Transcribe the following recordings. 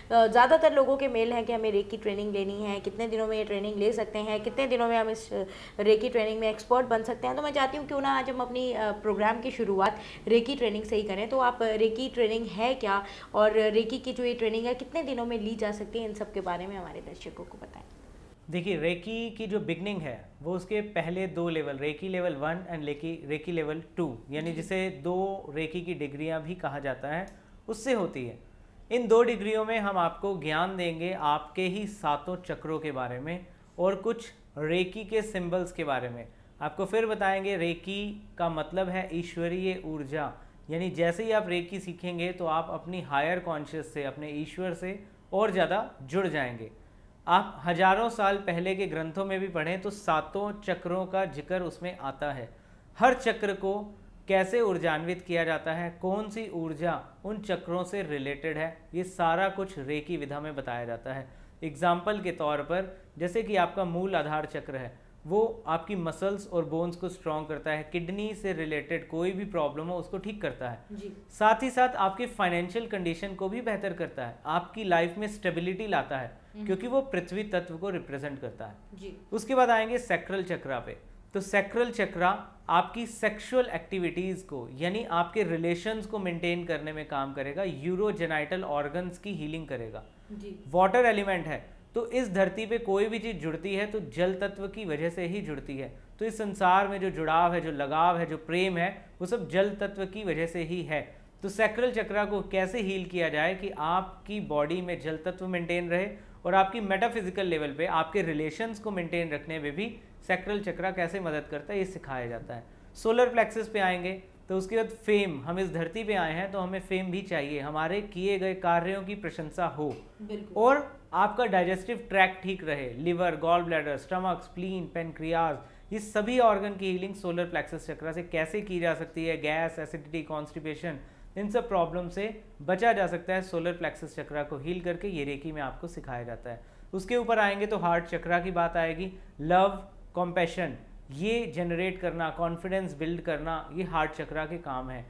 ज़्यादातर लोगों के मेल हैं कि हमें रेकी ट्रेनिंग लेनी है, कितने दिनों में ये ट्रेनिंग ले सकते हैं, कितने दिनों में हम इस रेकी ट्रेनिंग में एक्सपर्ट बन सकते हैं। तो मैं चाहती हूँ क्यों ना आज हम अपनी प्रोग्राम की शुरुआत रेकी ट्रेनिंग से ही करें। तो आप रेकी ट्रेनिंग है क्या, और रेकी की जो ये ट्रेनिंग है कितने दिनों में ली जा सकती है, इन सब के बारे में हमारे दर्शकों को बताएं। देखिए, रेकी की जो बिगनिंग है वो उसके पहले 2 level, Reiki level 1 and Reiki level 2, यानी जिसे 2 रेकी की डिग्रियां भी कहा जाता है, उससे होती है। इन 2 डिग्रियों में हम आपको ज्ञान देंगे आपके ही 7 चक्रों के बारे में और कुछ रेकी के सिंबल्स के बारे में। आपको फिर बताएंगे रेकी का मतलब है ईश्वरीय ऊर्जा, यानी जैसे ही आप रेकी सीखेंगे तो आप अपनी हायर कॉन्शियस से, अपने ईश्वर से और ज़्यादा जुड़ जाएंगे। आप हजारों साल पहले के ग्रंथों में भी पढ़ें तो 7 चक्रों का जिक्र उसमें आता है। हर चक्र को कैसे ऊर्जान्वित किया जाता है, कौन सी ऊर्जा उन चक्रों से रिलेटेड है, ये सारा कुछ रेकी विधा में बताया जाता है। एग्जाम्पल के तौर पर, जैसे कि आपका मूल आधार चक्र है, वो आपकी मसल्स और बोन्स को स्ट्रॉन्ग करता है, किडनी से रिलेटेड कोई भी प्रॉब्लम हो उसको ठीक करता है जी। साथ ही साथ आपके फाइनेंशियल कंडीशन को भी बेहतर करता है, आपकी लाइफ में स्टेबिलिटी लाता है, क्योंकि वो पृथ्वी तत्व को रिप्रेजेंट करता है। जी। उसके बाद आएंगे सैक्रल चक्रा पे। तो सैक्रल चक्रा आपकी सेक्सुअल एक्टिविटीज को, यानी आपके रिलेशंस को मेंटेन करने में काम करेगा, यूरोजेनाइटल ऑर्गन्स की हीलिंग करेगा। जी। वाटर एलिमेंट है, तो इस धरती पे कोई भी चीज जुड़ती है तो जल तत्व की वजह से ही जुड़ती है। तो इस संसार में जो जुड़ाव है, जो लगाव है, जो प्रेम है, वो सब जल तत्व की वजह से ही है। तो सैक्रल चक्रा को कैसे हील किया जाए कि आपकी बॉडी में जल तत्व मेंटेन रहे और आपकी मेटाफिजिकल लेवल पे आपके रिलेशंस को मेंटेन रखने में भी सैक्रल चक्रा कैसे मदद करता है, ये सिखाया जाता है। सोलर प्लेक्सस पे आएंगे तो उसके बाद फेम, हम इस धरती पे आए हैं तो हमें फेम भी चाहिए, हमारे किए गए कार्यों की प्रशंसा हो, और आपका डाइजेस्टिव ट्रैक्ट ठीक रहे, liver, gall bladder, stomach, spleen, pancreas, ये सभी ऑर्गन की हीलिंग सोलर प्लेक्सस चक्रा से कैसे की जा सकती है। गैस, एसिडिटी, कॉन्स्टिपेशन, इन सब प्रॉब्लम से बचा जा सकता है सोलर प्लेक्सस चक्रा को हील करके, ये रेकी में आपको सिखाया जाता है। उसके ऊपर आएंगे तो हार्ट चक्रा की बात आएगी। लव, कॉम्पैशन, ये जनरेट करना, कॉन्फिडेंस बिल्ड करना, ये हार्ट चक्रा के काम है।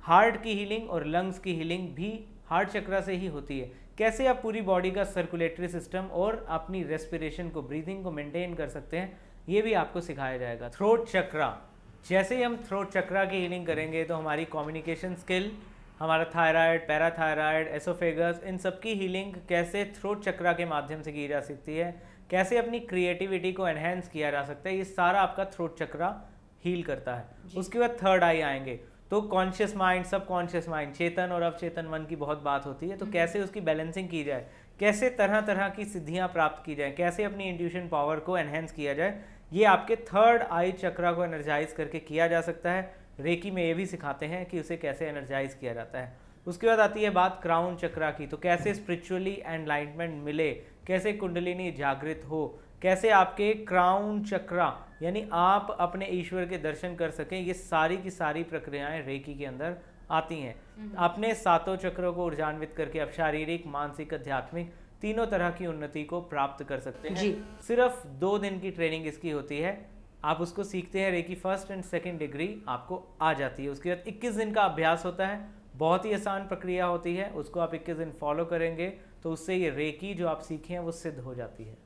हार्ट की हीलिंग और लंग्स की हीलिंग भी हार्ट चक्रा से ही होती है। कैसे आप पूरी बॉडी का सर्कुलेटरी सिस्टम और अपनी रेस्पिरेशन को, ब्रीदिंग को मेंटेन कर सकते हैं, ये भी आपको सिखाया जाएगा। थ्रोट चक्रा, जैसे ही हम थ्रोट चक्रा की हीलिंग करेंगे तो हमारी कम्युनिकेशन स्किल, हमारा थायराइड, पैराथायराइड, एसोफेगस, इन सब की हीलिंग कैसे थ्रोट चक्रा के माध्यम से की जा सकती है, कैसे अपनी क्रिएटिविटी को एनहेंस किया जा सकता है, ये सारा आपका थ्रोट चक्रा हील करता है। उसके बाद थर्ड आई आएंगे तो कॉन्शियस माइंड, सब कॉन्शियस माइंड, चेतन और अवचेतन मन की बहुत बात होती है, तो कैसे उसकी बैलेंसिंग की जाए, कैसे तरह तरह की सिद्धियां प्राप्त की जाए, कैसे अपनी इंट्यूशन पावर को एनहेंस किया जाए, ये आपके थर्ड आई चक्रा को एनर्जाइज करके किया जा सकता है। रेकी में ये भी सिखाते हैं कि उसे कैसे एनर्जाइज किया जाता है। उसके बाद आती है बात क्राउन चक्रा की, तो कैसे स्पिरिचुअली एनलाइटमेंट मिले, कैसे कुंडलिनी जागृत हो, कैसे आपके क्राउन चक्रा यानी आप अपने ईश्वर के दर्शन कर सकें, ये सारी की सारी प्रक्रियाएं रेकी के अंदर आती हैं। अपने 7 चक्रों को ऊर्जान्वित करके आप शारीरिक, मानसिक, आध्यात्मिक तीनों तरह की उन्नति को प्राप्त कर सकते हैं। सिर्फ 2 दिन की ट्रेनिंग इसकी होती है, आप उसको सीखते हैं, Reiki first and second degree आपको आ जाती है। उसके बाद 21 दिन का अभ्यास होता है, बहुत ही आसान प्रक्रिया होती है, उसको आप 21 दिन फॉलो करेंगे तो उससे ये रेकी जो आप सीखे हैं वो सिद्ध हो जाती है।